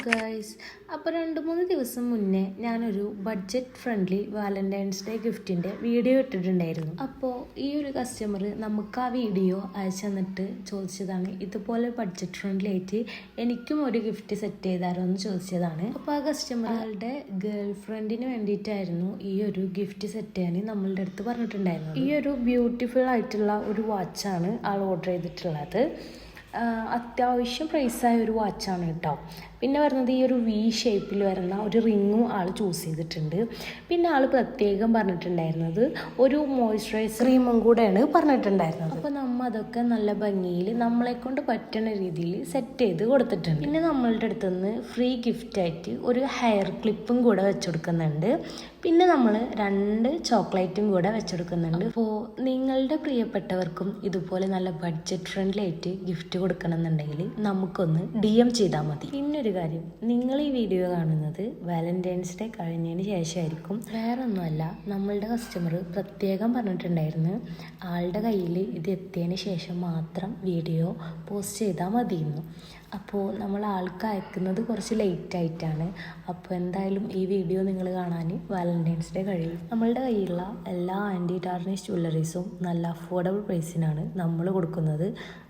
Guys, അപ്പോൾ 2-3 ദിവസം മുന്നേ ഞാനൊരു ബഡ്ജറ്റ് ഫ്രണ്ട്ലി വാലന്റൈൻസ് ഡേ ഗിഫ്റ്റിൻ്റെ വീഡിയോ ഇട്ടിട്ടുണ്ടായിരുന്നു. അപ്പോൾ ഈ ഒരു കസ്റ്റമർ നമുക്ക് ആ വീഡിയോ അയച്ചു തന്നിട്ട് ചോദിച്ചതാണ്, ഇതുപോലെ ബഡ്ജറ്റ് ഫ്രണ്ട്ലി ആയിട്ട് എനിക്കും ഒരു ഗിഫ്റ്റ് സെറ്റ് ചെയ്താരോ എന്ന് ചോദിച്ചതാണ്. അപ്പോൾ ആ കസ്റ്റമറുടെ ഗേൾ ഫ്രണ്ടിന് വേണ്ടിയിട്ടായിരുന്നു ഈ ഒരു ഗിഫ്റ്റ് സെറ്റ് ചെയ്യാൻ നമ്മളുടെ അടുത്ത് പറഞ്ഞിട്ടുണ്ടായിരുന്നു. ഈ ഒരു ബ്യൂട്ടിഫുൾ ആയിട്ടുള്ള ഒരു വാച്ചാണ് ആൾ ഓർഡർ ചെയ്തിട്ടുള്ളത്. അത്യാവശ്യം പ്രൈസായ ഒരു വാച്ചാണ് കേട്ടോ. പിന്നെ വരുന്നത് ഈ ഒരു വി ഷേപ്പിൽ വരുന്ന ഒരു റിങ്ങും ആൾ ചൂസ് ചെയ്തിട്ടുണ്ട്. പിന്നെ ആൾ പ്രത്യേകം പറഞ്ഞിട്ടുണ്ടായിരുന്നത് ഒരു മോയ്സ്ചറൈസർ ക്രീമും കൂടെയാണ് പറഞ്ഞിട്ടുണ്ടായിരുന്നത്. അപ്പോൾ നമ്മൾ അതൊക്കെ നല്ല ഭംഗിയിൽ നമ്മളെ കൊണ്ട് പറ്റുന്ന രീതിയിൽ സെറ്റ് ചെയ്ത് കൊടുത്തിട്ടുണ്ട്. പിന്നെ നമ്മളുടെ അടുത്ത് നിന്ന് ഫ്രീ ഗിഫ്റ്റായിട്ട് ഒരു ഹെയർ ക്ലിപ്പും കൂടെ വെച്ചുകൊടുക്കുന്നുണ്ട്. പിന്നെ നമ്മൾ 2 ചോക്ലേറ്റും കൂടെ വെച്ചെടുക്കുന്നുണ്ട്. അപ്പോൾ നിങ്ങളുടെ പ്രിയപ്പെട്ടവർക്കും ഇതുപോലെ നല്ല ബഡ്ജറ്റ് ഫ്രണ്ട്ലി ആയിട്ട് ഗിഫ്റ്റ് കൊടുക്കണമെന്നുണ്ടെങ്കിൽ നമുക്കൊന്ന് DM ചെയ്താൽ മതി. പിന്നെ ഒരു കാര്യം, നിങ്ങൾ ഈ വീഡിയോ കാണുന്നത് വാലന്റൈൻസ് ഡേ കഴിഞ്ഞതിന് ശേഷമായിരിക്കും. വേറെ ഒന്നുമല്ല, നമ്മളുടെ കസ്റ്റമർ പ്രത്യേകം പറഞ്ഞിട്ടുണ്ടായിരുന്നു ആളുടെ കയ്യിൽ ഇത് എത്തിയതിന് ശേഷം മാത്രം വീഡിയോ പോസ്റ്റ് ചെയ്താൽ മതിയെന്നു. അപ്പോൾ നമ്മൾ ആൾക്ക് അയക്കുന്നത് കുറച്ച് ലേറ്റായിട്ടാണ്. അപ്പോൾ എന്തായാലും ഈ വീഡിയോ നിങ്ങൾ കാണാൻ വാലന്റൈൻസ് ഡേ കഴിയും. നമ്മളുടെ കയ്യിലുള്ള എല്ലാ ആൻറ്റി ടാർണിഷ് ജ്വല്ലറീസും നല്ല അഫോർഡബിൾ പ്രൈസിനാണ് നമ്മൾ കൊടുക്കുന്നത്.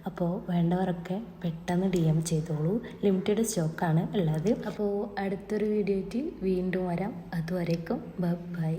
അപ്പോൾ വേണ്ടവരൊക്കെ പെട്ടെന്ന് DM ചെയ്തോളൂ. ലിമിറ്റഡ് സ്റ്റോക്കാണ് ഉള്ളത്. അപ്പോൾ അടുത്തൊരു വീഡിയോ ആയിട്ട് വീണ്ടും വരാം. അതുവരേക്കും ബൈ.